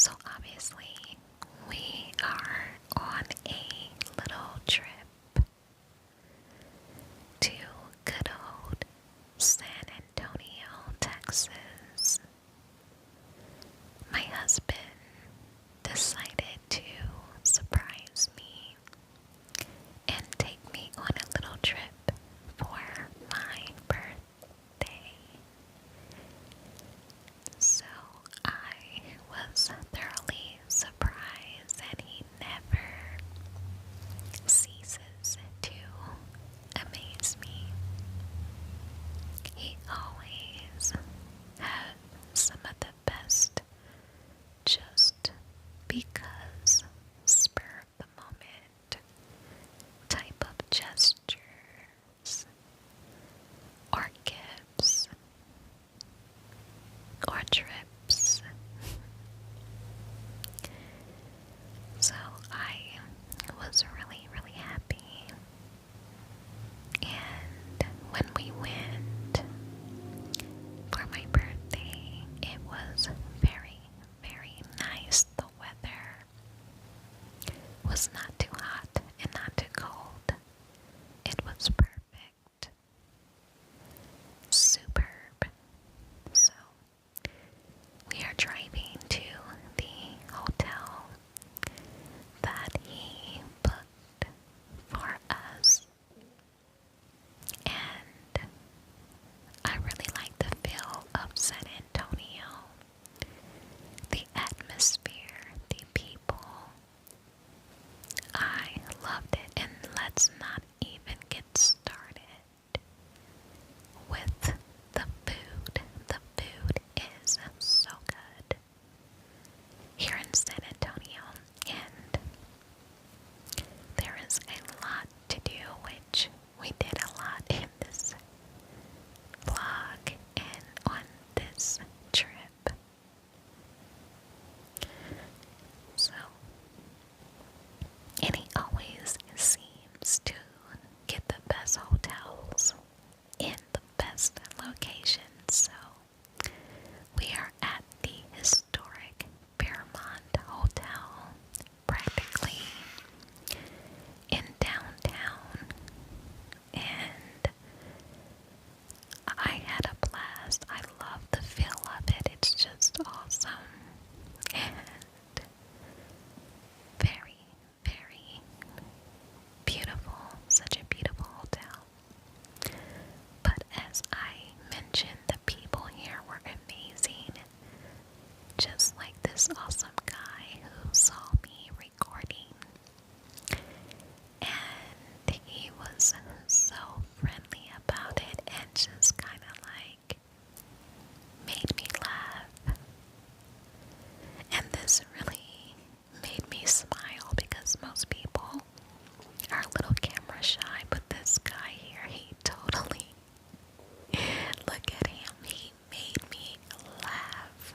So obviously, we are on a little trip to good old San Antonio, Texas. My husband decided to surprise me and take me on a little trip for my birthday. So I was thoroughly surprised, and he never ceases to amaze me. He always has some of the best just because spur of the moment type of gestures or gifts or trips. So I was really, really happy. And when we went for my birthday, it was very, very nice. The weather was not too hot and not too cold. It was perfect. Superb. So we are driving to the hotel that he booked for us, and I really like the feel of San Antonio, the atmosphere, the people. I loved it, and let's not even get started with the food. The food is so good here in San Antonio, and there is a lot to do, which we did a lot in this vlog and on this trip. So, and he always seems to get the best hotels in the best locations. So, we are at the historic Fairmont Hotel, practically in downtown, and I had a blast. I love the feel of it. It's just awesome. And very, very beautiful. Such a beautiful hotel. But as I mentioned, the people here were amazing. Just like this awesome guy who saw me recording. And he was so friendly about it and just kind of like made me laugh. And this really made me smile because most people are a little camera shy, but this guy here, he totally, look at him, he made me laugh.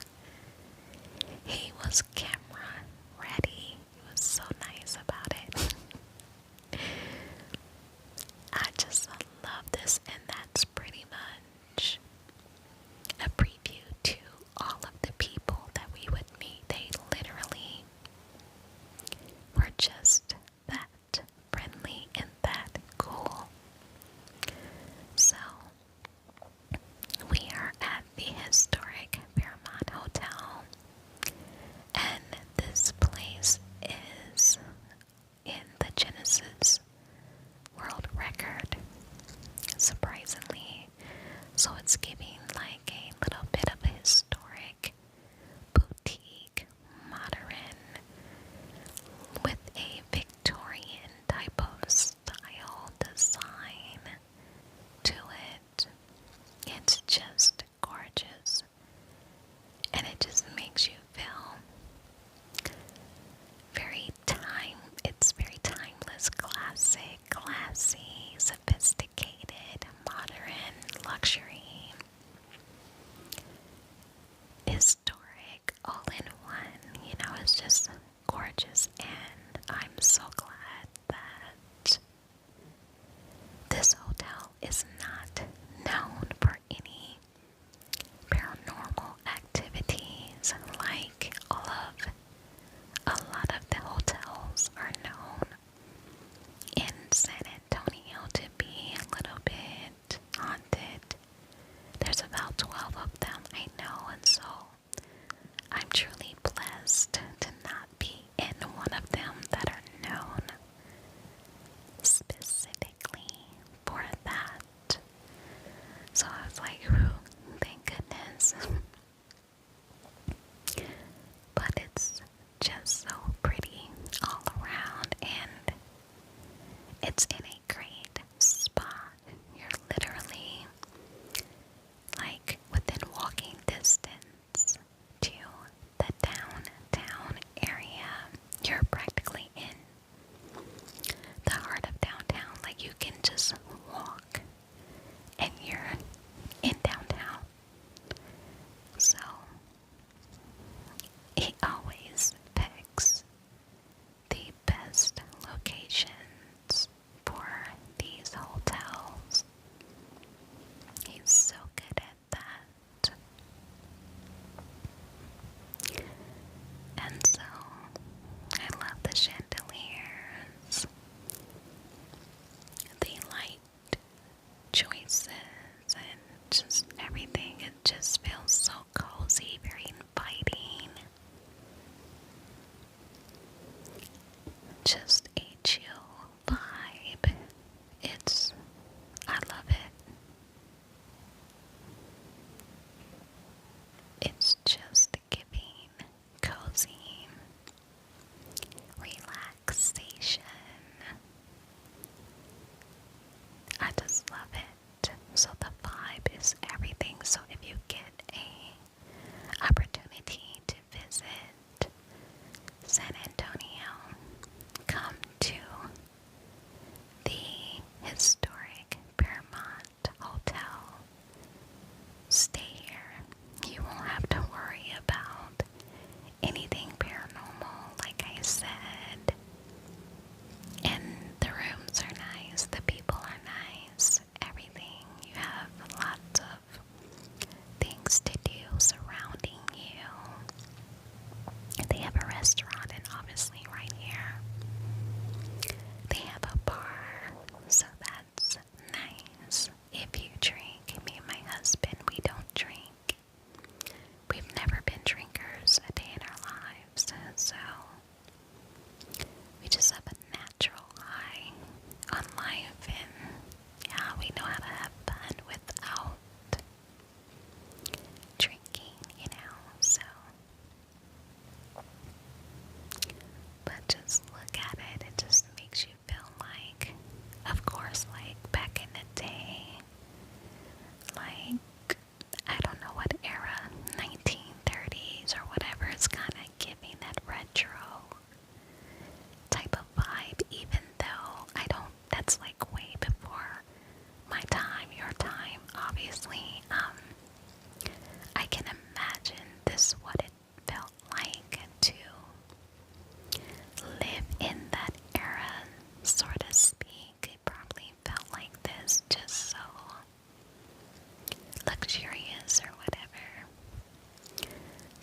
He was camera ready. He was so nice about it. I just love this, and that's pretty much a preview to all of the people that we would meet. They literally were just that friendly and that cool. So, we are at the historic Fairmont Hotel, and this place is in the Genesis World Record, surprisingly. So it's giving like a little bit of a historic, boutique, modern, with a Victorian type of style design to it. It's just gorgeous, and it just makes you feel it's very timeless, classic, classy, sophisticated, modern, luxury, historic, all in one. You know, it's just gorgeous, and I'm so glad that this hotel is not known for any paranormal activities like all of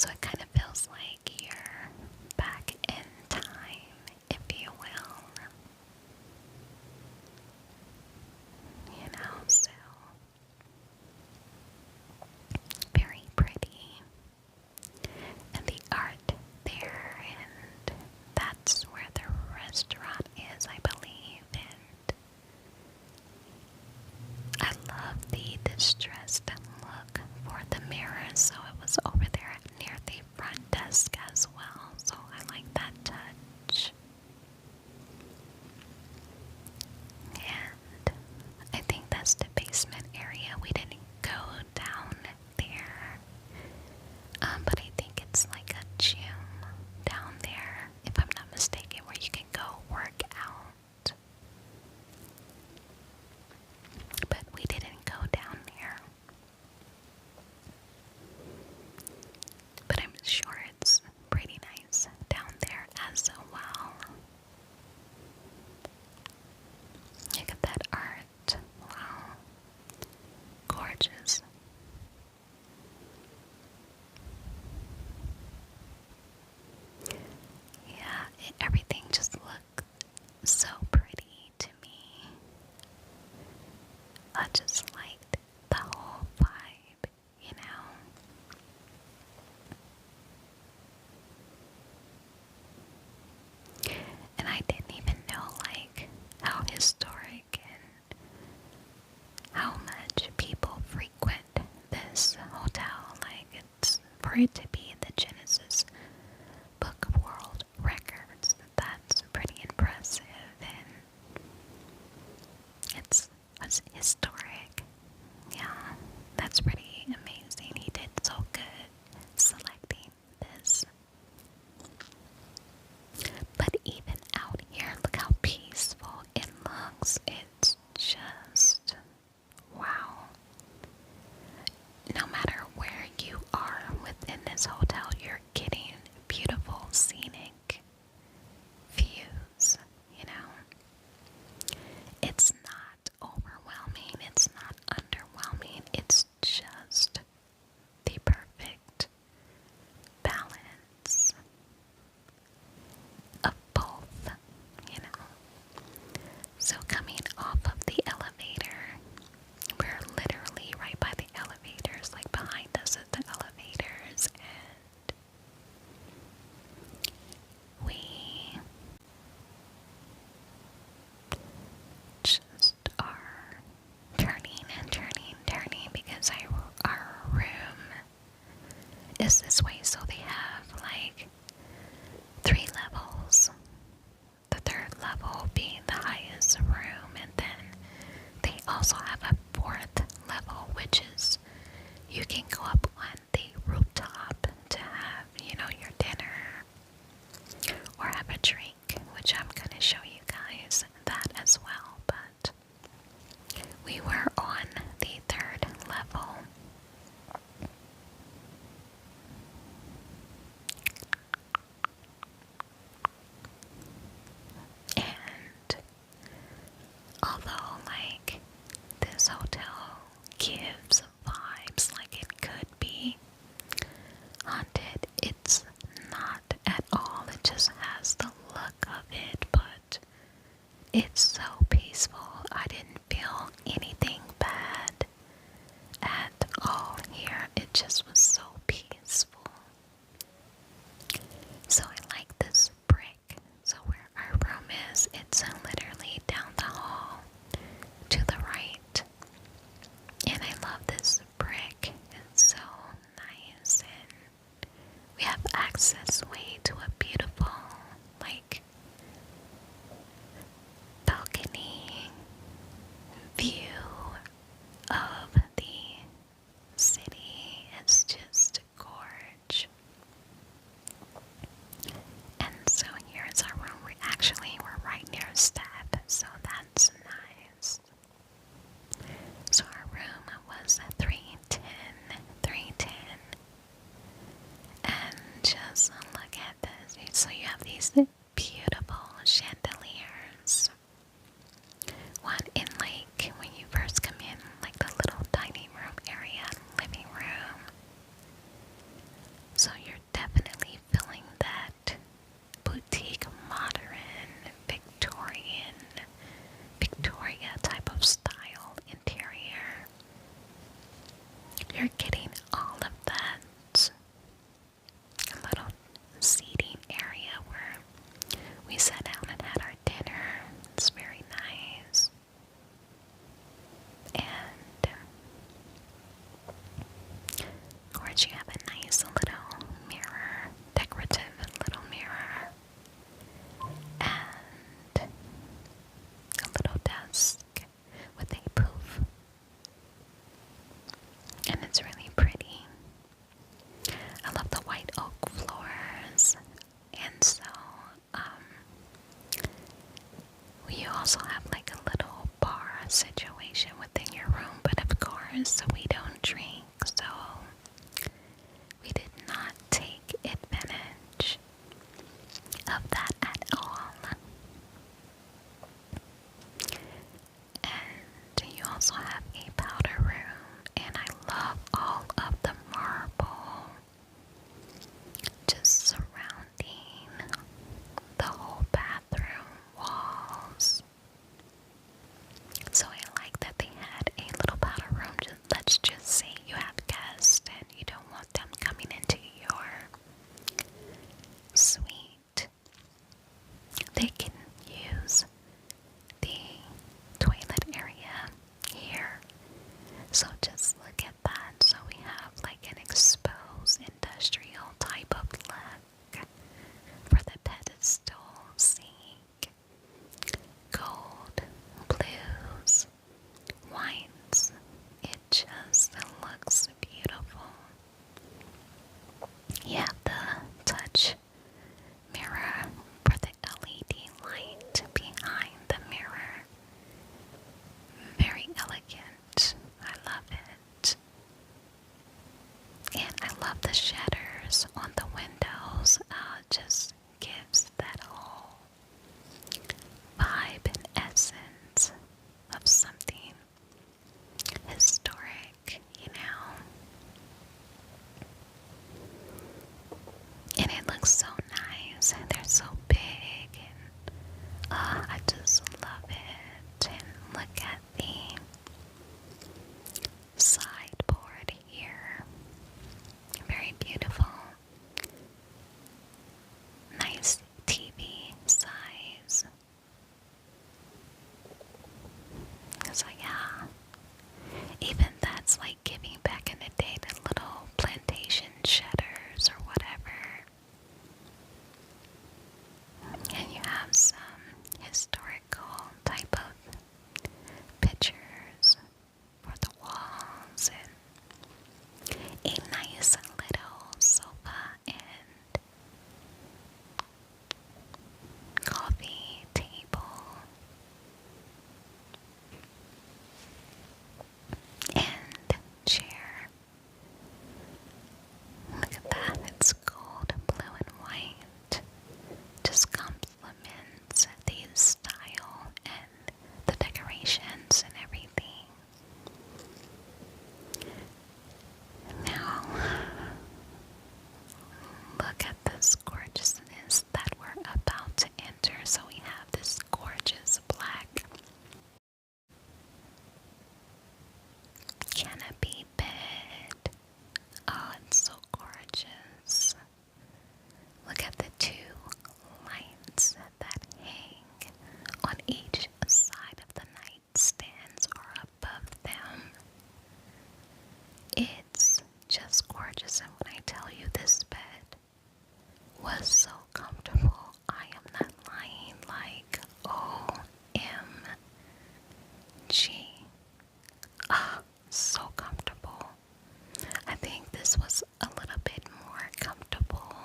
So it kind of feels like you're back in time, if you will. So very pretty. And the art there, and that's where the restaurant is, I believe. And I love the distressed look for the mirror, so it was over there near the front desk as well, so I like that touch. And I think that's the basement area. We didn't go down there, but I think it's like a gym down there, if I'm not mistaken, where you can go work out. But we didn't go down there. But I'm sure it's pretty nice down there as well. Look at that art. Wow. Gorgeous. Yeah, everything just looked so pretty to me. I just liked the whole vibe, you know. And I didn't even know like how historic and how much people frequent this hotel. Like it's for it to be the Genesis Book of World Records. That's pretty impressive, and it's historic. Yeah, that's pretty amazing. He did so good selecting this. But even out here, look how peaceful it looks. It's just wow. No matter where you are within this hotel, you're getting beautiful scenic views, you know. It's not overwhelming, it's not underwhelming, it's just the perfect balance of both, you know. So coming off of the elevator, we're literally right by the elevators, like behind us at the elevators, and we just are turning and turning, turning because our room is this way, so they have like 3 levels. The 3rd level being the highest room, and then they also have a 4th level, which is you can go up on the rooftop to have, you know, your dinner or have a drink, which I'm going to show you guys that as well. But we were on the 3rd level. And although, like, this hotel gives vibes like it could be haunted, it's not at all. It just has the look of it, but it's so peaceful. I didn't feel anything bad at all here. It just was so peaceful. So I like this brick. So where our room is, it's literally down the hall to the right. And I love this brick. It's so nice, and we have access way to a beautiful, like, balcony view of the city. It's just gorge. And so here's our room. We're right near a step, so that's nice. So our room was 310, 310. And just look at this. So you have these beautiful chandeliers. One in like when you first come in, like the little dining room area, living room. So you're they can use the toilet area here. So just look at that. So we have like an exposed industrial type of look for the pedestal sink. Gold, blues, whites. It just looks beautiful. You have the touch mirror for the LED light behind the mirror. Very elegant. I love it. And I love the shutters on the windows. Just gives that whole vibe and essence of something historic, you know. And it looks so nice. They're so big, and I just love it. And look at the sideboard here. Very beautiful. Nice TV size. So yeah, even that's like giving back in the day the little plantation shutters or whatever. And you have some historical type of pictures for the walls and a nice little sofa and coffee table and chair. Look at that, it's gold, blue, and white. Just complements the style and the decorations and everything. Now, look at this gorgeousness that we're about to enter. So we have this gorgeous black canopy bed. Oh, it's so gorgeous. Look at the two lights that hang on each side of the nightstands or above them. It's just gorgeous, and when I tell you this bed was so comfortable, I am not lying. Like, OMG. Ah, so comfortable. I think this was a little bit more comfortable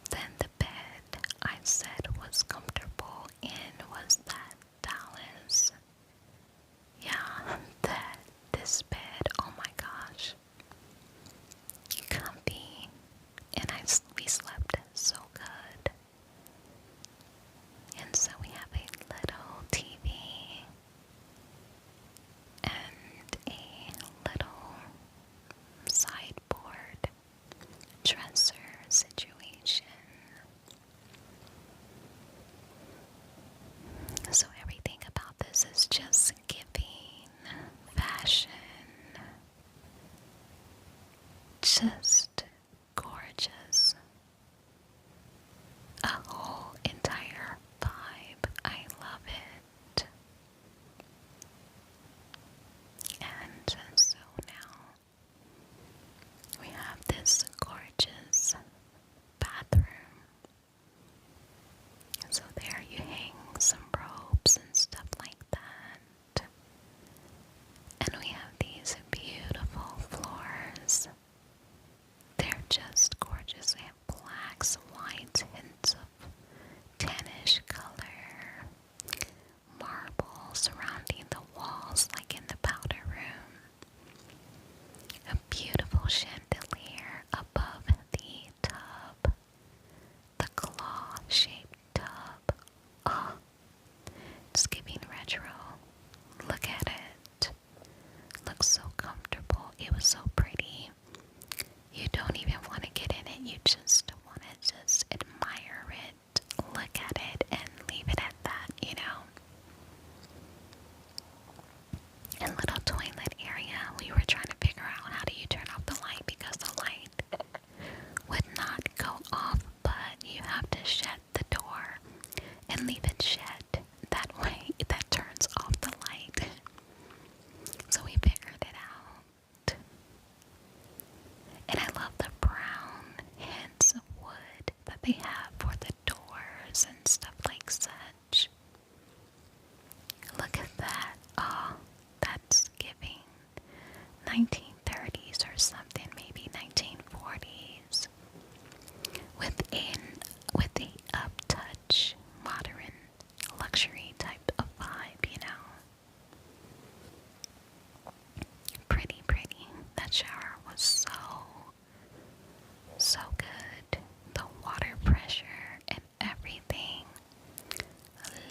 than the bed I said was comfortable in was that Dallas. Yeah, this bed, oh my gosh. Comfy. And we slept so good. And so we have a little TV and a little sideboard dresser situation. So everything about this is just giving fashion. Just gorgeous. A whole entire vibe. I love it. And so now we have this gorgeous bathroom. So there you hang some robes and stuff like that. And we have these beautiful floors. They're just gorgeous. They have blacks, whites, hints of tannish color, marble surrounding the walls like in the powder room. A beautiful chandelier above the tub, the claw-shaped tub. Oh, it's giving retro. Look at it. Looks so comfortable. It was so pretty. You don't even want to get in it. You just want to just admire it, look at it, and leave it at that, you know. And little toilet area. We were trying to figure out how do you turn off the light because the light would not go off, but you have to shut the door and leave it shed. That way, that turns off the light. So we figured it out. And I love the brown hints of wood that they have for the doors and stuff like such. Look at that. Oh, that's giving 1930s or something, maybe 1940s. With the uptouch, modern, luxury type of vibe, you know. Pretty, pretty. That shower was so good. The water pressure and everything.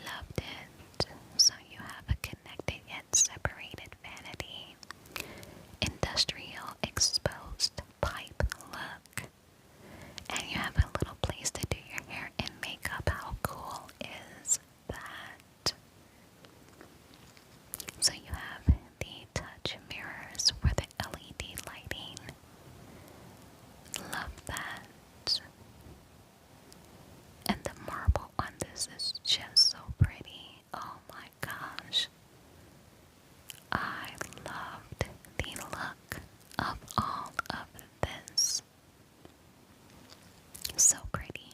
Loved it. So you have a connected yet separated vanity. Industrial exposed pipe look. And you have a little place to do your hair and makeup. How cool is that? So you have the touch mirrors for the LED lighting. Love that. And the marble on this is just so pretty. Oh my gosh. I loved the look of all of this. So pretty.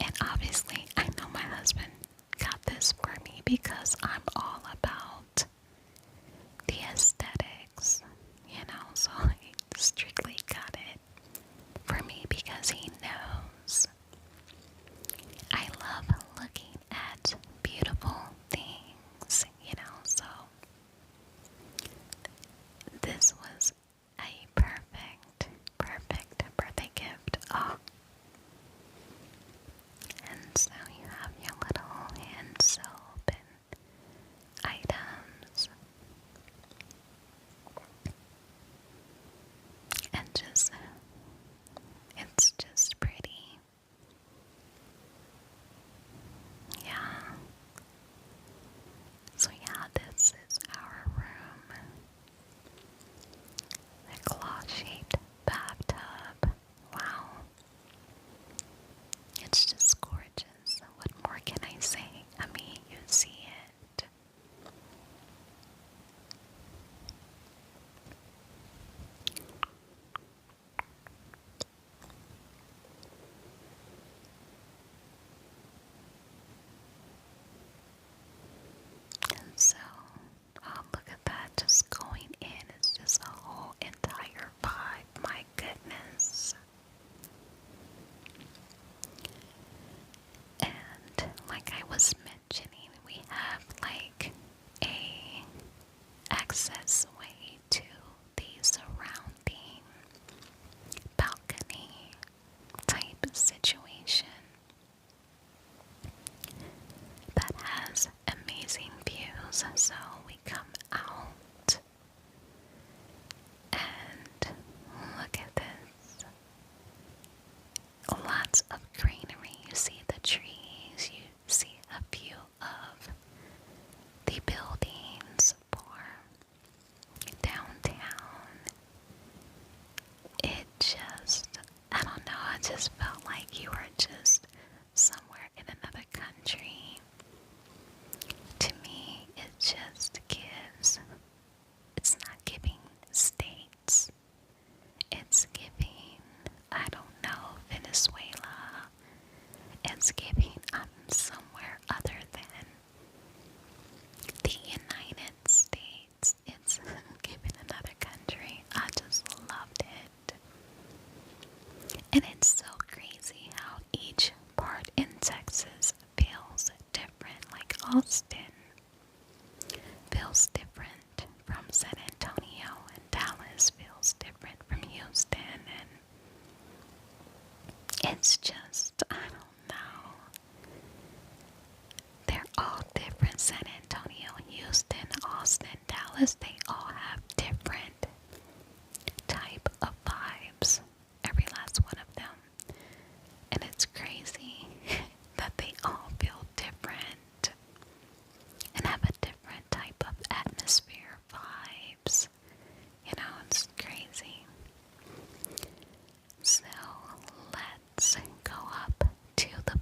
And obviously, I know my husband got this for me because I'm all about the aesthetics, you know, so he strictly got it for me because he knows I love looking at beautiful things, you know, so this was a perfect birthday gift. Oh. And so you have your little hand soap and items. And just, it's just pretty. Yeah. So yeah, this is our room. A claw-shaped bathtub. Wow. It's just gorgeous. What more can I say? I mean, you see it. And so, oh, look at that. Just going in. It's just a whole entire vibe. My goodness. And like I was mentioning, we have like a access way to the surrounding balcony type situation that has amazing views. So we come out and look at this. Lots of greenery. You see the trees, you see a view of the buildings for downtown. It just, I don't know, I just felt like you were just somewhere in another country. To me, it just gives, it's not giving states, it's giving, I don't know, Venezuela. It's giving somewhere other than the United States. It's giving another country. I just loved it. And it's so crazy how each part in Texas feels different. Like Austin feels different from San Antonio, and Dallas feels different from Houston, and it's just, I don't know. They're all different. San Antonio, Houston, Austin, Dallas, they all have different type of vibes. Every last one of them. And it's crazy that they all feel different and have a different type of atmosphere, vibes. You know, it's crazy. So let's go up to the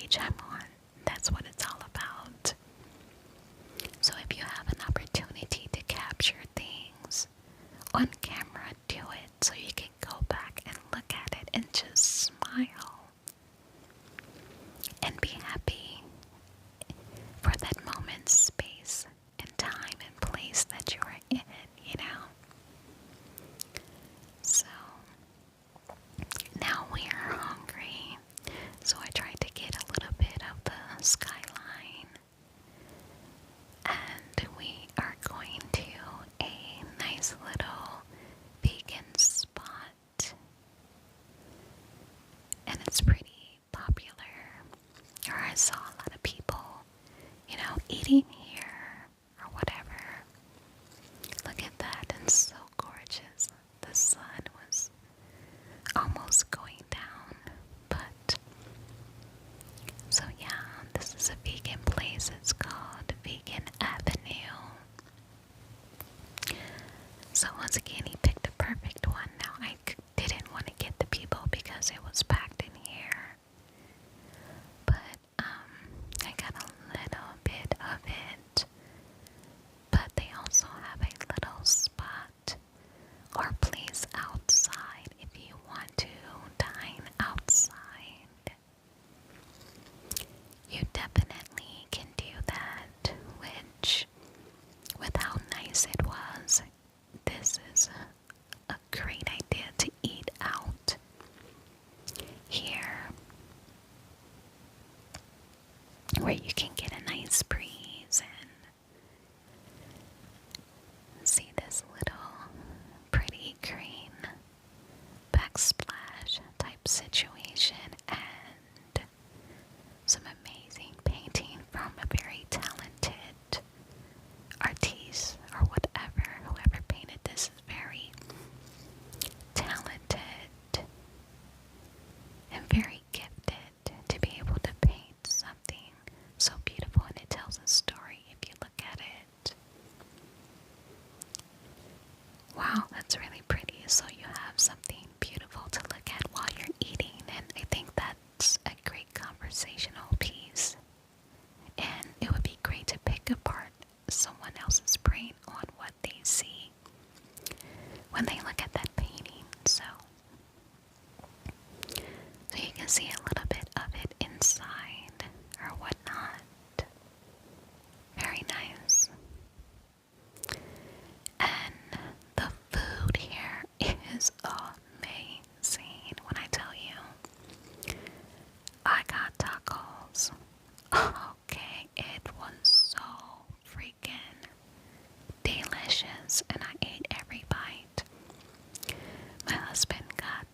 page I'm on. That's what it's all about. So if you have an opportunity to capture things on camera, do it so you can go back and look at it and just smile and be happy for that moment, space, and time and place that you are in, you know? So now we are hungry, so I tried to get a little bit of the skyline, and we are going to a nice little vegan spot, and it's pretty popular, or I saw a lot of people, you know, eating here or whatever. Look at that, it's so gorgeous. The sun was almost going down, but so yeah, this is a vegan place. It's called Vegan Avenue. So once again, he picked the perfect one. Now I didn't want to get the people because it was packed in here, but I got a little bit of it. But they also have a little spot or place outside if you want to dine outside. You definitely can do that, which, with how nice it was, this is a great idea to eat out here, where you can get a nice breeze and see this little pretty green backsplash type situation and some amazing painting from a very talented artiste or whatever. Whoever painted this is very talented and very gifted to be able to paint something so beautiful, and it tells a story if you look at it. Wow, that's really pretty. So you have something beautiful to look at while you're eating, and I think that's a great conversational piece. And it would be great to pick apart someone else's brain on what they see when they look at that painting. So you can see a little bit of it inside or whatnot. Very nice. And the food here is amazing. When I tell you, I got tacos. Okay, it was so freaking delicious, and I ate every bite. My husband got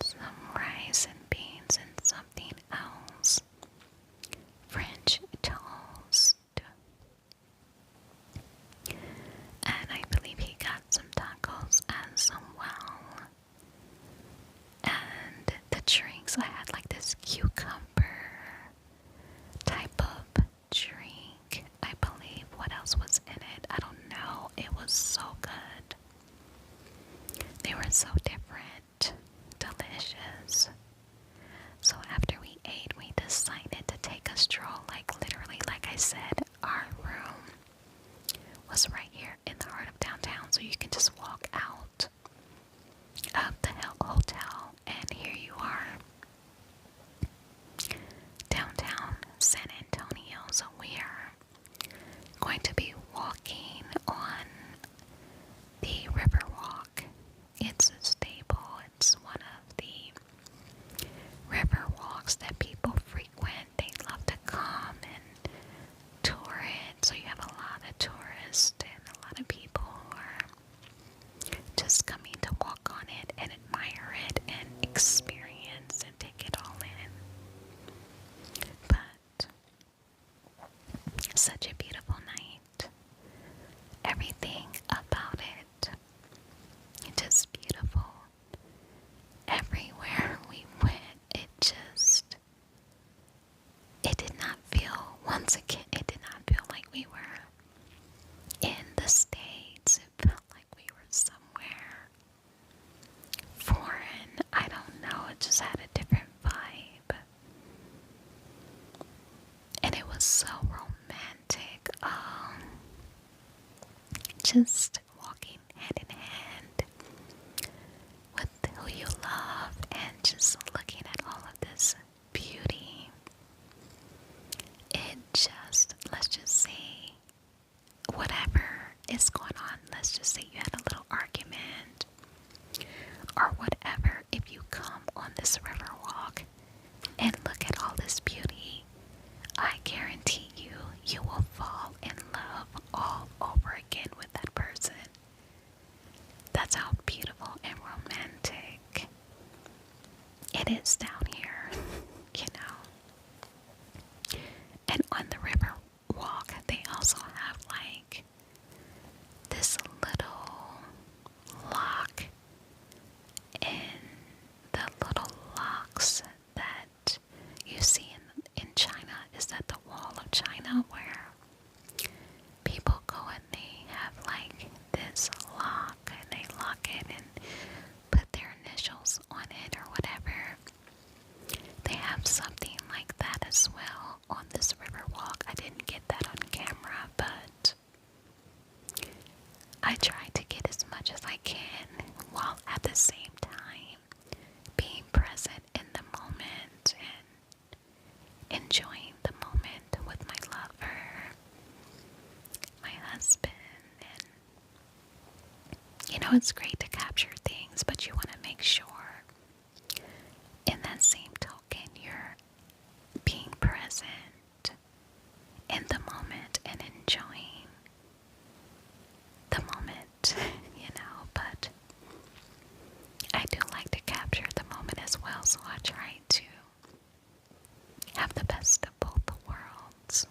some rice and beans and something else. French toast. And I believe he got some tacos as well. And the drinks, I had like this cucumber type of drink. I believe. What else was in it? I don't know. It was so good. They were so different. Delicious. So after we ate, we decided to take a stroll. Like literally, like I said, our room was right here in the heart of downtown. So you can just walk out of the hotel, and here you are, downtown San Antonio. So we are going to be walking on the Riverwalk. It's a staple. It's one of the river walks that people frequent. They love to come and tour it. So you have a lot of tourists and a lot of people who are just coming to walk on it and admire it and experience just walking hand in hand with who you love and just looking at all of this beauty. It just, let's just say, whatever is going on, let's just say you had a little argument or whatever, if you come on this river walk and look at all this beauty, I guarantee you, you will fall in love all over again with that person. That's how beautiful and romantic it is down here, you know. And on the river walk, they also have like this little lock, and the little locks that you see in China is at the wall of China, where people go and they have like this lock and they lock it and put their initials on it or whatever. They have something like that as well on this river walk. I didn't get that on camera, but I try to get as much as I can while at the same time being present in the moment and enjoying the moment with my lover, my husband. And you know, it's great to capture things, but you want to make sure in that same token you're being present in the moment and enjoying the moment, you know. But I do like to capture the moment as well, so I try to have the best of both the worlds.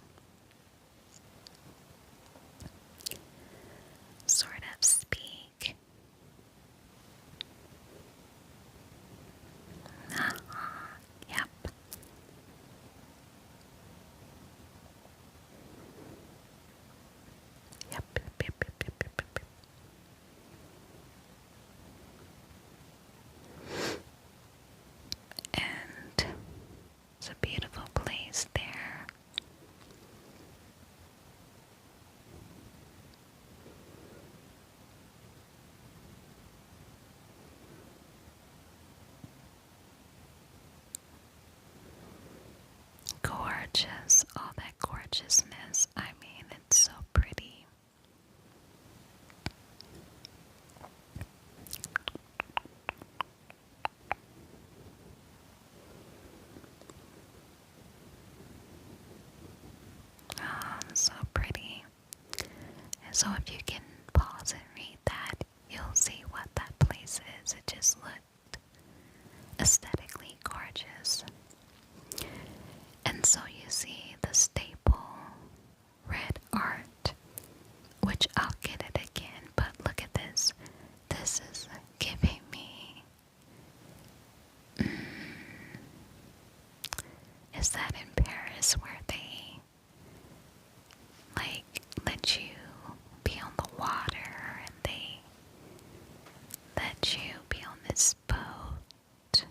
Sort of speak. Yep. Yep. And it's a beautiful place there. Gorgeous, all that gorgeousness. I mean, it's so pretty. Oh, so pretty. And so if you can pause and read that, you'll see what that place is. It just looked aesthetically gorgeous. And so you see the staple red art, which I'll get it again, but look at this. This is giving me, is that in Paris where they like let you be on the water and they let you be on this boat?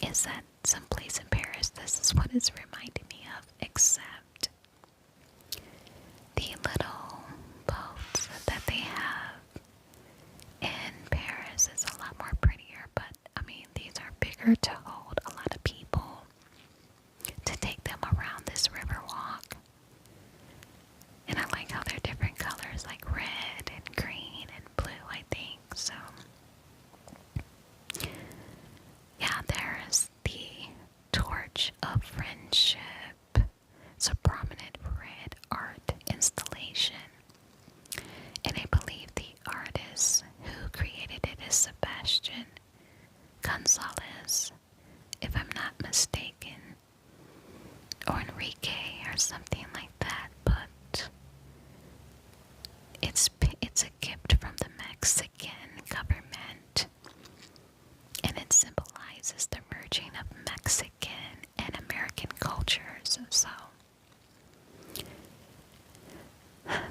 Is that someplace in Paris? This is what it's reminding me of, except the little boats that they have in Paris is a lot more prettier, but I mean, these are bigger to hold a lot of people to take them around this river walk. And I like how they're different colors, like red and green and blue, I think. So yeah, there's the Torch of Friendship. It's a prominent red art installation. And I believe the artist who created it is Sebastian Gonzalez, if I'm not mistaken, or Enrique or something like that. But it's a gift from the Mexican government, and it symbolizes the merging of Mexican and American cultures. So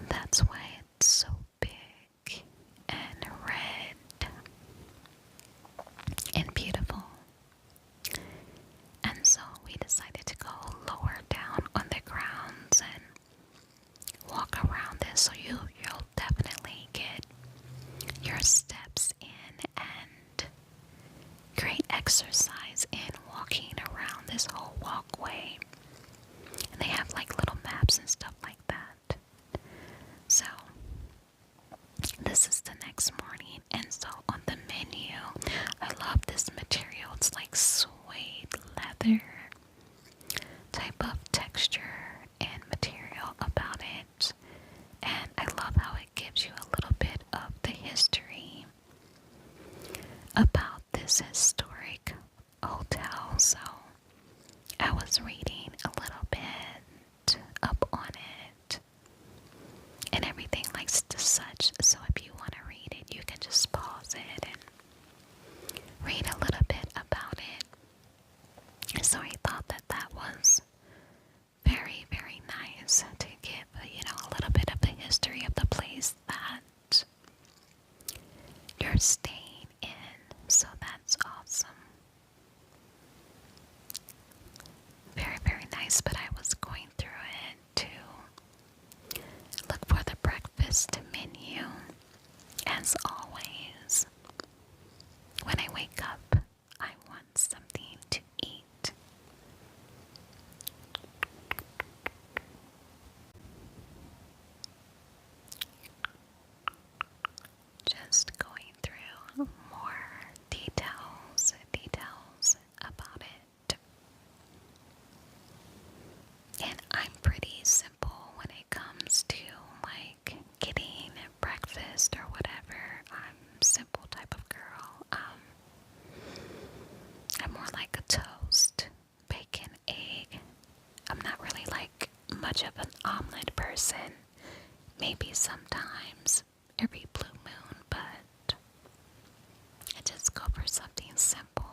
that's why it's so big and red and beautiful. And so we decided to go lower down on the grounds and walk around this, so you'll steps in and great exercise in walking around this whole walkway. And they have like little maps and stuff like that. So this is the next morning, and so on the menu, I love this material. It's like suede leather type of texture and material about it. And I love how it gives you a little bit of the history about this historic hotel. So I was reading a little bit up on it and everything like such. So if you want to read it, you can just pause it and read a little bit about it. So I thought that that was very, very nice to give, a little bit of the history of the place that you're staying in. So that's awesome. Very, very nice. But I was going through it to look for the breakfast menu. As always, when I wake up, I want something to eat. Just going through more details about it. And I'm pretty simple when it comes to like getting breakfast or whatever. I'm a simple type of girl. I'm more like a toast, bacon, egg. I'm not really like much of an omelet person. Maybe sometimes every blue moon, but I just go for something simple.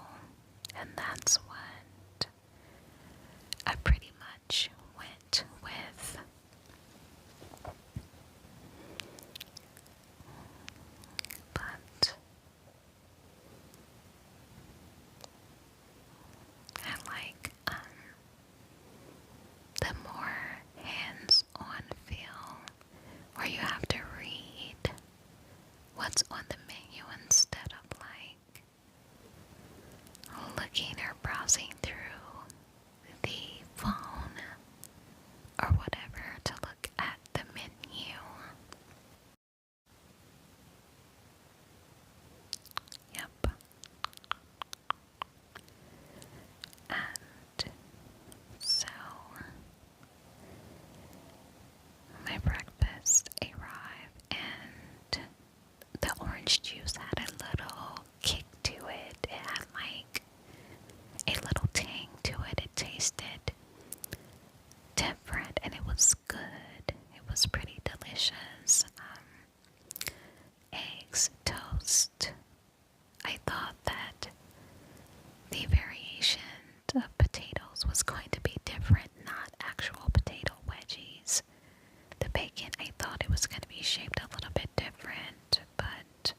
And that's what I pretty much went with. But I like the more hands-on feel where you have to read what's on the menu instead of like looking or browsing through the phone or whatever to look at the menu. Yep. And so my breakfast arrived, and the orange juice had a little kick to it. It had like a little tang to it. It tasted different and it was good. It was pretty delicious. Eggs, toast. I thought that the variation of potatoes was going to be different, not actual potato wedgies. The bacon, I thought it was going to be shaped a little bit different, but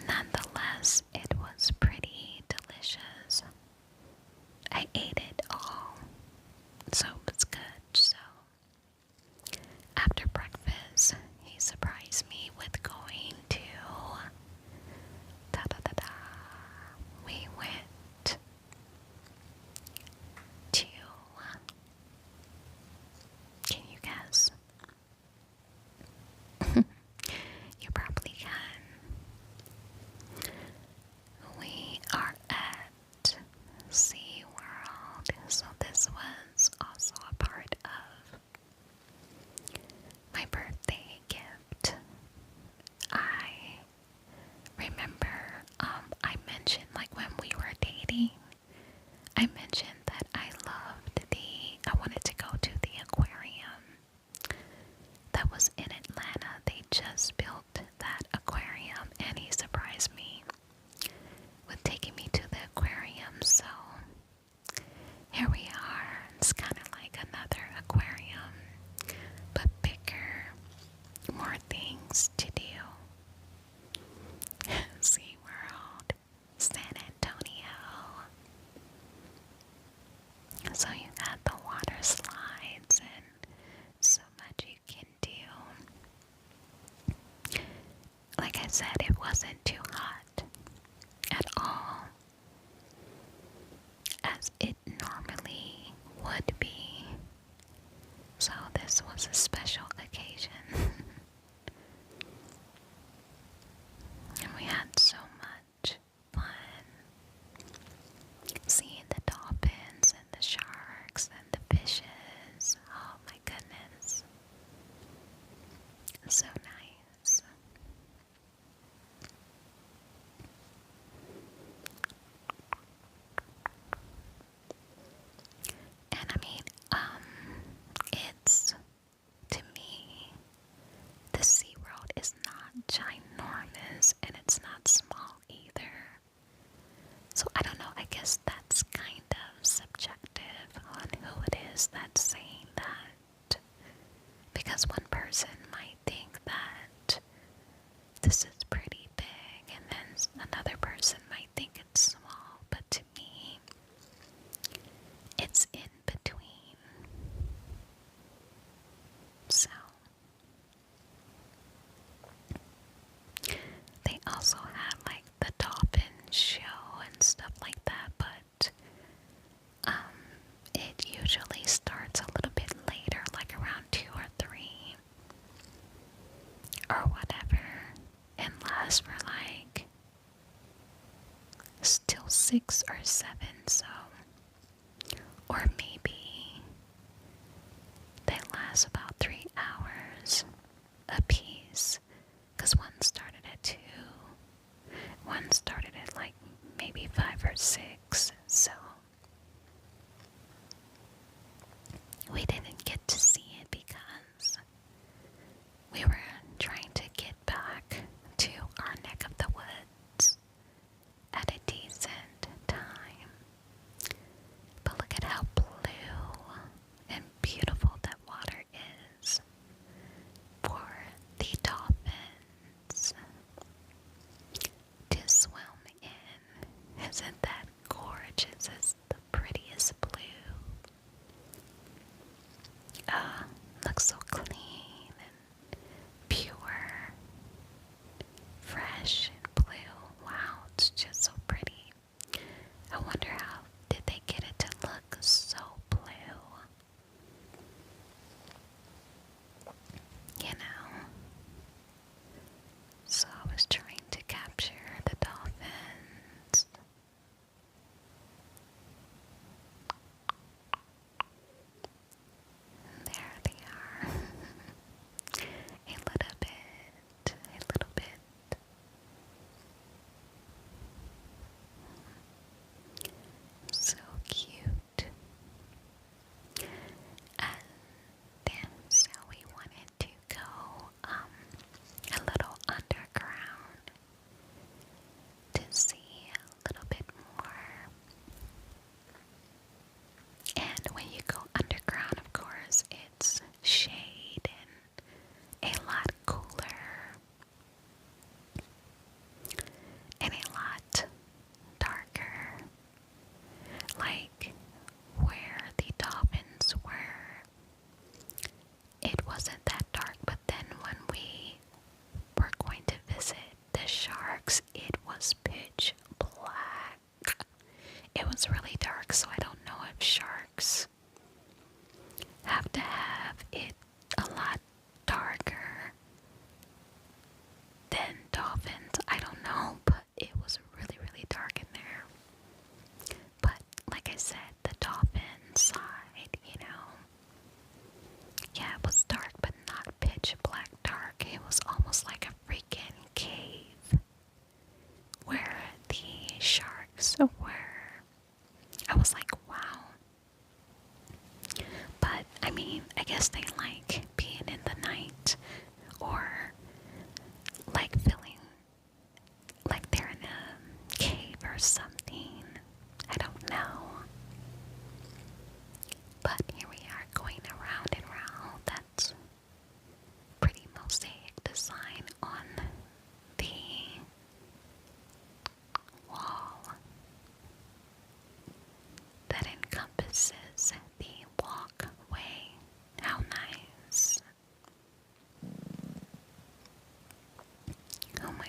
nonetheless, it was pretty delicious. I ate it all, so it was good. So after breakfast, he surprised me with going to we went to, can you guess? You probably can. We are at SeaWorld, so this was also a part of my birthday gift. I remember I mentioned, like when we were dating, I mentioned that I wanted to go to the aquarium that was in Atlanta. They just built that aquarium, and he surprised me with taking me to the aquarium. So here we are. It's kind of like another aquarium, but bigger, more things to do. SeaWorld, San Antonio. So you got the water slides and so much you can do. Like said, it wasn't too hot at all, as it normally would be. So this was a special occasion. And we had so much fun seeing the dolphins and the sharks and the fishes. Oh my goodness. So nice. And I mean, it's, to me, the SeaWorld is not ginormous and it's not small either. So I don't know, I guess that's kind of subjective on who it is that's saying that. Because one person might think that this is pretty big and then another person might think it's small, but to me, it's in between. So they also had like the dolphin show and stuff like that, but it usually starts a little bit later, like around 2 or 3 or whatever, and lasts for like still 6 or 7, so, or maybe they last about 3 hours a piece, because one started at 2, one started at like maybe 5 or 6, so we didn't get to see it because we were trying to get back to our neck of the woods at a decent time. But look at how blue and beautiful that water is for the dolphins to swim in. Isn't that gorgeous? It's the prettiest blue. Looks so clean and pure, fresh and blue. Wow, it's just so pretty. I wonder how did they get it to look so blue? You know? So I was trying to capture the dolphins. There they are. A little bit, a little bit. So cute. And then so we wanted to go a little underground to see a little bit more. And when you go underground, of course, it's shade and a lot cooler and a lot darker. Like where the dolphins were, it wasn't that dark, but then when we were going to visit the sharks, it was pitch black. It was really dark, so I don't know if sharks have to have it a lot darker than dolphins. I don't know, but it was really, really dark in there. But like I said, the dolphin side, you know, yeah, it was dark, but not pitch black dark. It was almost like a freaking cave where the sharks were. I was like, wow. But, I mean, I guess they like being in the night or like feeling like they're in a cave or something. I don't know. But here we are going around and around. That's pretty mosaic design on the wall that encompasses the walkway. How nice. Oh my,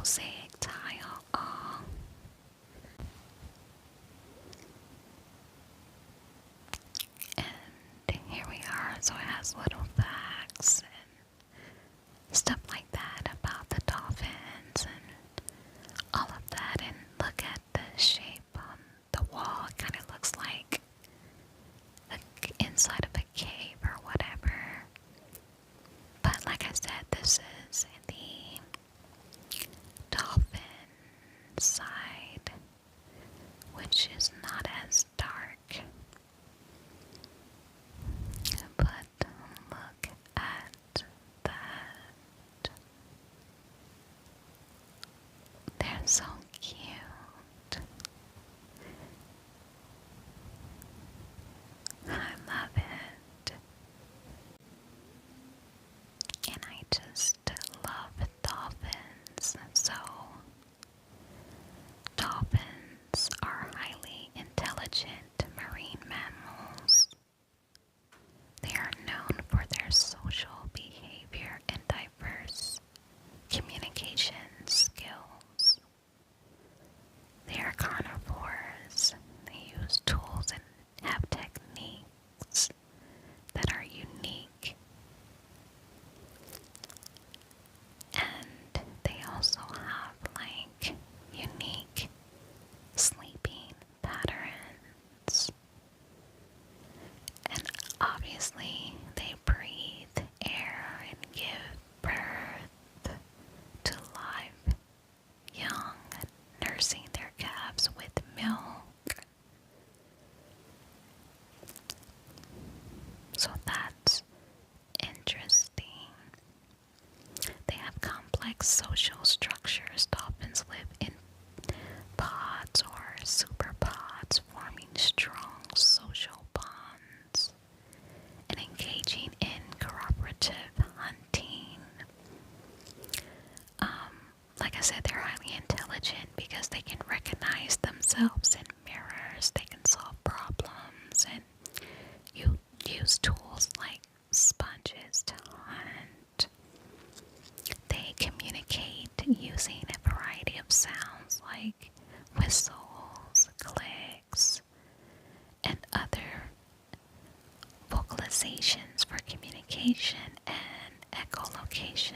mosaic tile. Oh. And here we are. So it has little facts and stuff like that about the dolphins and all of that. And look at the shape on the wall. It kind of looks like the inside of a cave or whatever. But like I said, this is the dolphin side, which is not as dark. But look at that. They're so cute. I love it. And I just love dolphins. So, dolphins are highly intelligent marine mammals. They are known for their social behavior and diverse communication skills. They are carnivores. They use tools and have techniques that are unique. And they also have like unique sleeping patterns. And obviously they breathe air and give birth to live young, nursing their calves with milk. So that's interesting. They have complex social structures. Dolphins live in pods or superpods, forming strong social bonds and engaging in cooperative hunting. Like I said, they're highly intelligent because they can recognize themselves in mirrors. They can solve problems and you use tools like sponges to hunt. They communicate using a variety of sounds like whistles, clicks, and other vocalizations for communication and echolocation.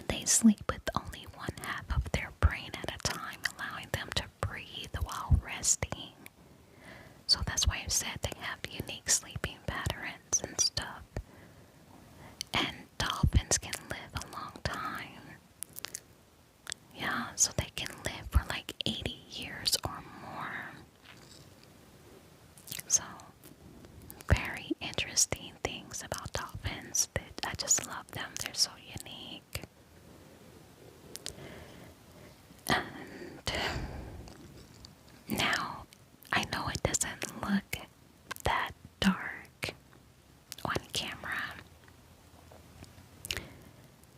They sleep with only one half of their brain at a time, allowing them to breathe while resting. So that's why I said they have unique sleeping patterns and stuff. And dolphins can live a long time. Yeah, so they can live for like 80 years or more. So, very interesting things about dolphins. I just love them. They're so unique. And now, I know it doesn't look that dark on camera,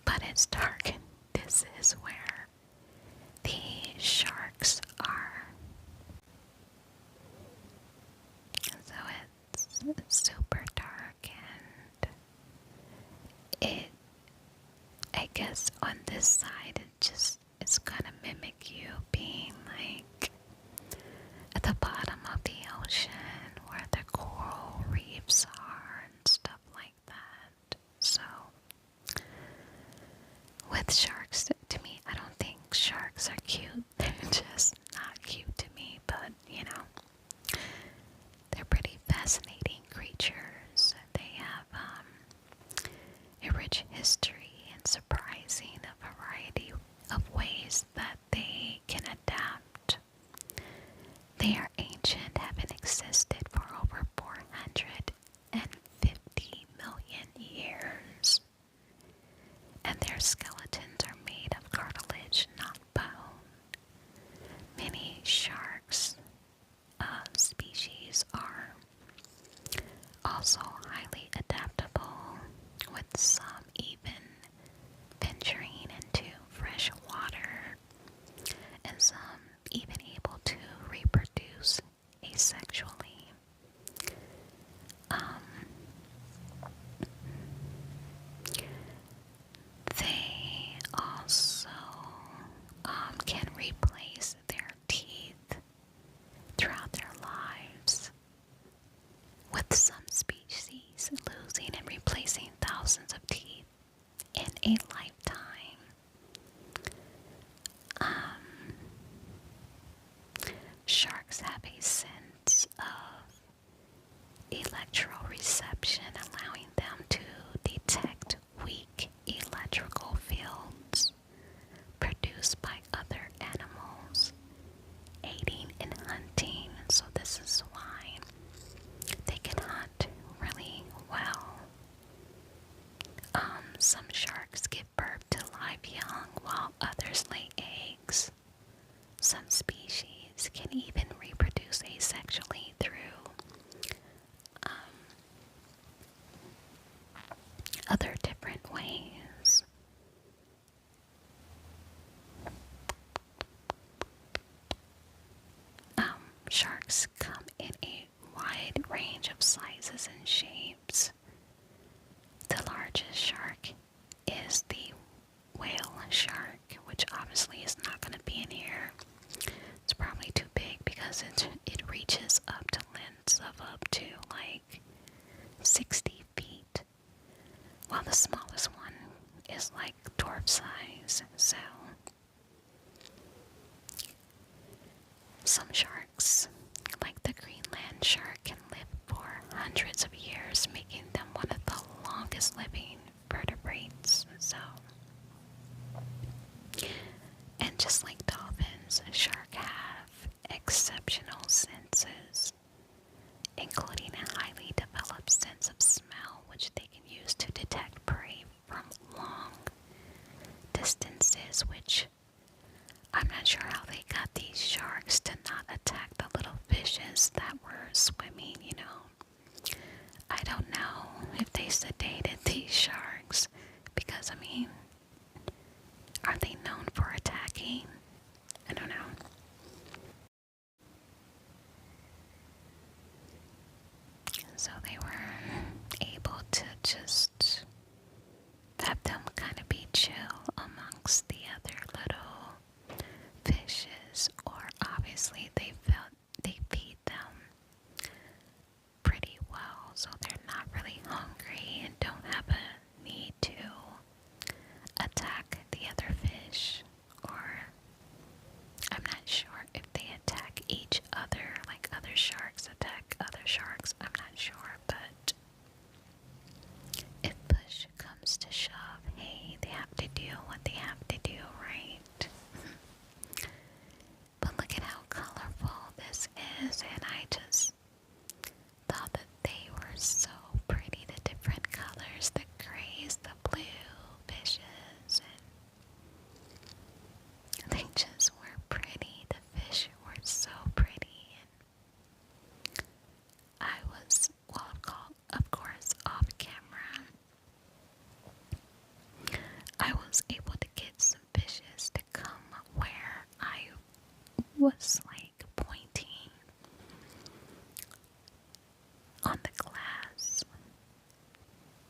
but it's dark, and this is where the sharks are. So it's super dark, and I guess on this side, it's gonna mimic you being like at the bottom of the ocean where the coral reefs are and stuff like that. So, with sharks, to me, I don't think sharks are cute. They're just not cute to me, but you know, they're pretty fascinating creatures. They have a rich history and surprising a variety of ways that they can adapt. They are ancient, having existed for over 450 million years, and their skeletons are made of cartilage, not bone. Many sharks species are also highly adaptable, with some even venturing into fresh water, and some even able to reproduce Sharks have a sense of electroreception, allowing them to detect weak electrical fields produced by other animals, aiding in hunting. So this is why they can hunt really well. Some sharks give birth to live young while others lay eggs. Some species can even reproduce asexually through other different ways. Sharks come in a wide range of sizes and shapes. The largest shark is the whale shark, which obviously is not going to be in here. It's probably too big because it reaches up to lengths of up to like 60 feet, while the smallest one is like dwarf size. So some sharks, like the Greenland shark, can live for hundreds of years, making them one of the longest living vertebrates. So, and just like dolphins, sharks have exceptional senses, including a highly developed sense of smell, which they can use to detect prey from long distances, which I'm not sure how they got these sharks to not attack the little fishes that were swimming, you know. I don't know if they sedated these sharks because, I mean, are they known for attacking? I don't know. So they were able to just have them kind of be chill amongst the other little fishes, or obviously they feed them pretty well, so they're not really hungry and don't have a need to attack the other fish. Or I'm not sure if they attack each other like other sharks attack other sharks. I'm not sure, but if push comes to shove, hey, they have to do what they have to do, right? But look at how colorful this is, and I just thought that they were so pretty. The different colors, the grays, the blue fishes, and they just were pretty. The fish were so pretty, and I was, well, of course, off camera. I was able to get some fishes to come where I was like pointing on the glass.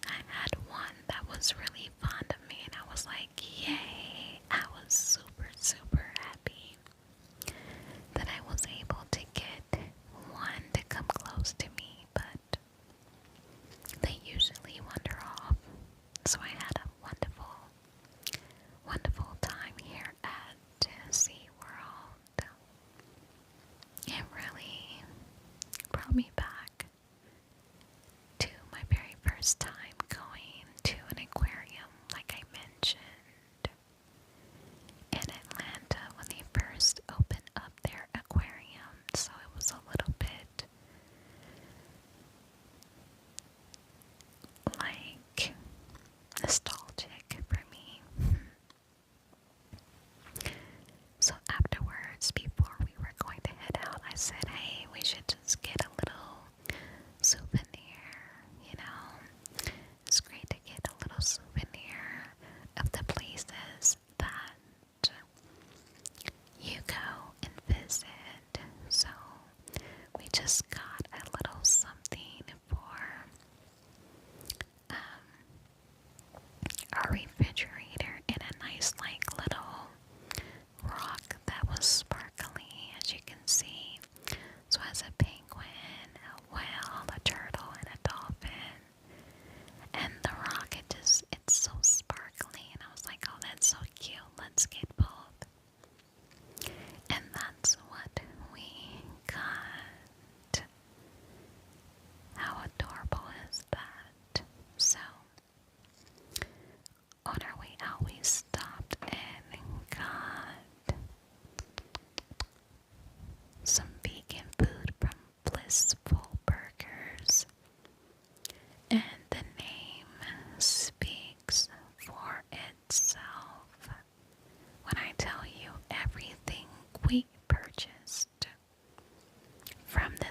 I had one that was really fond of me, and I was like, yay! I was super, super happy that I was able to get one to come close to me, but they usually wander off. So I had a wonderful, wonderful time here at SeaWorld.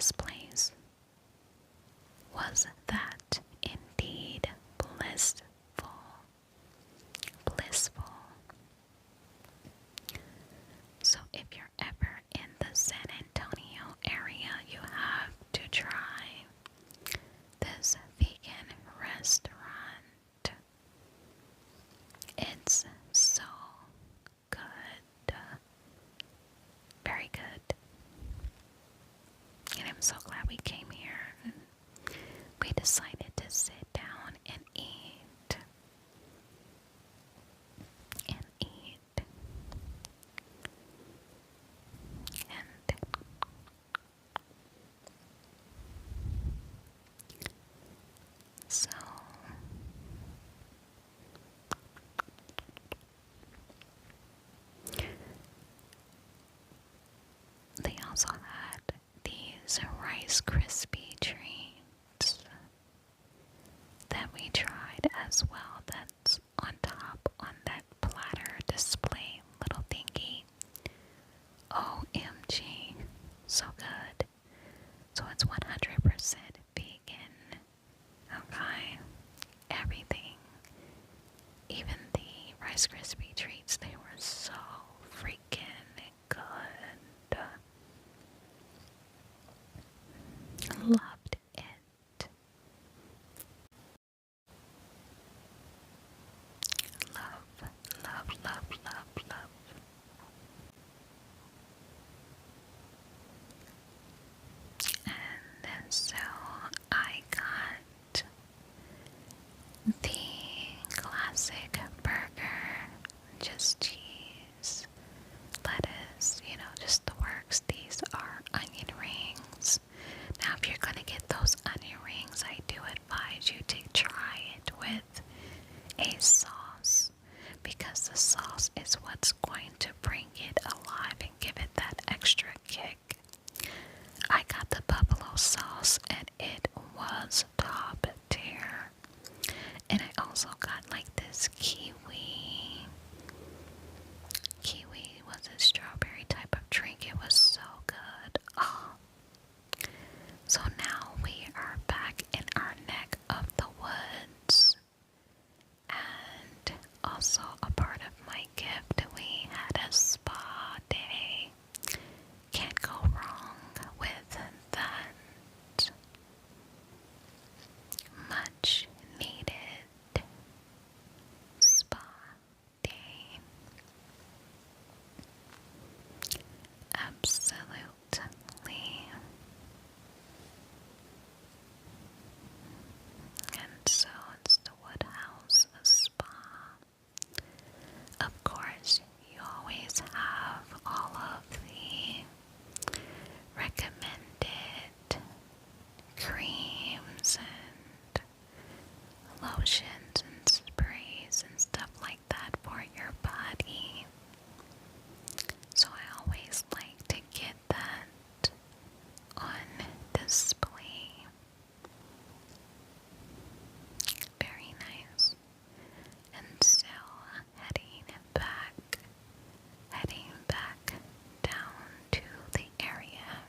this place was that indeed blissful. Blissful. So if you're ever in the San Antonio area, you have to try this vegan restaurant. It's so good. Very good. And I'm so glad we came here. We decided to sit down and eat. And eat. And so they also had these Rice Krispie treats that we tried as well. That's on top on that platter display little thingy. OMG, so good. So it's 100% vegan. Okay, everything, even the Rice Krispie treats, they were so freaking good. Loved it. Love, love, love, love, love. And so I got the classic burger, just cheese, lettuce, just the works. These are onion rings. Now, if you're gonna get those onion rings, I do advise you to try it with a sauce, because the sauce is what's going to bring it alive and give it that extra kick. I got the buffalo sauce and it was top tier. And I also got like this kiwi. Kiwi was a strawberry type of drink. It was so good. Oh. So now we are back in our neck of the woods. And also a part of my gift, we had a spa day. Can't go wrong with that. Much needed spa day. Absolutely. And so it's the Woodhouse Spa. Of course, you always have all of the recommended creams and lotions and sprays and stuff like that for your body. So I always like to get that on display. Very nice. And so heading back down to the area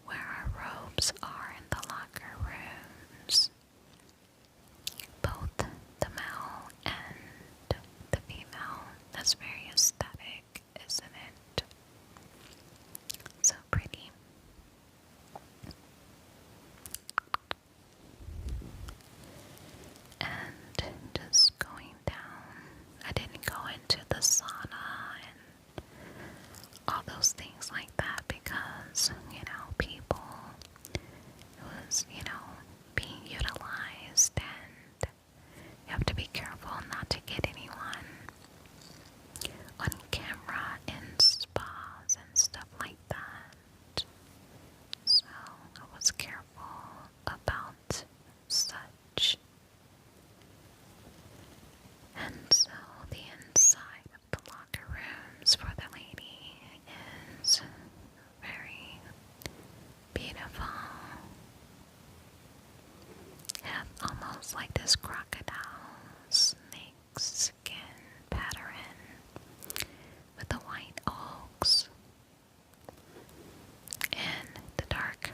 where our robes are in the locker rooms. Both the male and the female. That's very aesthetic, isn't it? So pretty. And just going down, I didn't go into the sauna and all those things like that because, people, it was, being utilized, and you have to be careful not to get anyone on camera in spas and stuff like that. So I was careful about such. And so the inside of the locker rooms for the lady is very beautiful. Have almost like this crocodile snake skin pattern with the white oaks and the dark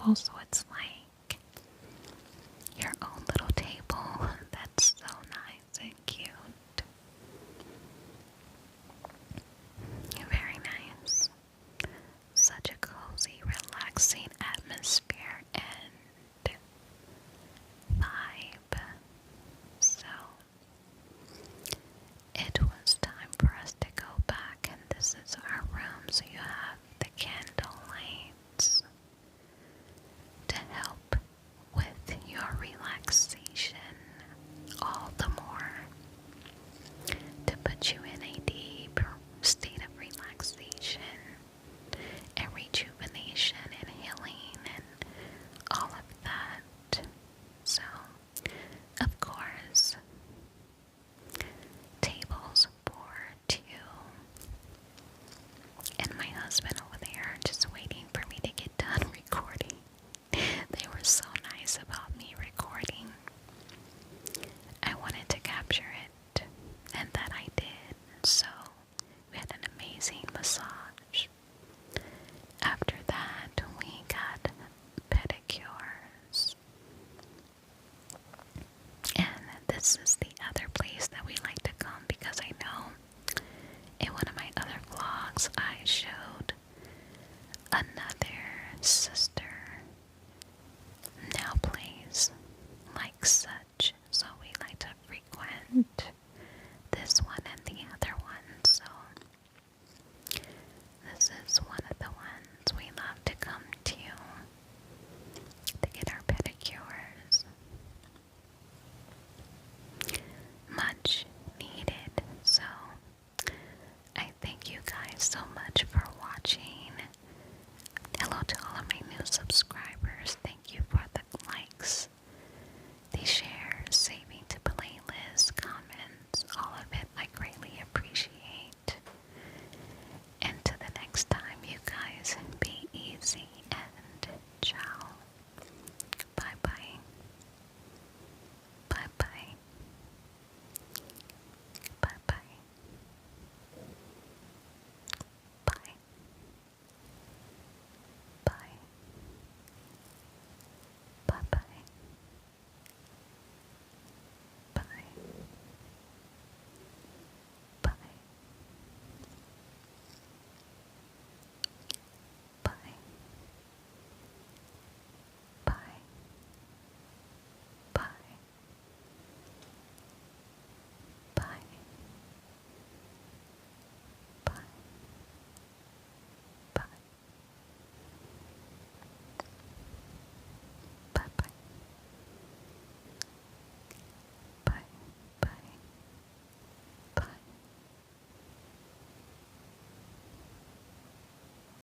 table, so it's like your own little table. That's so nice and cute. Very nice. Such a cozy, relaxing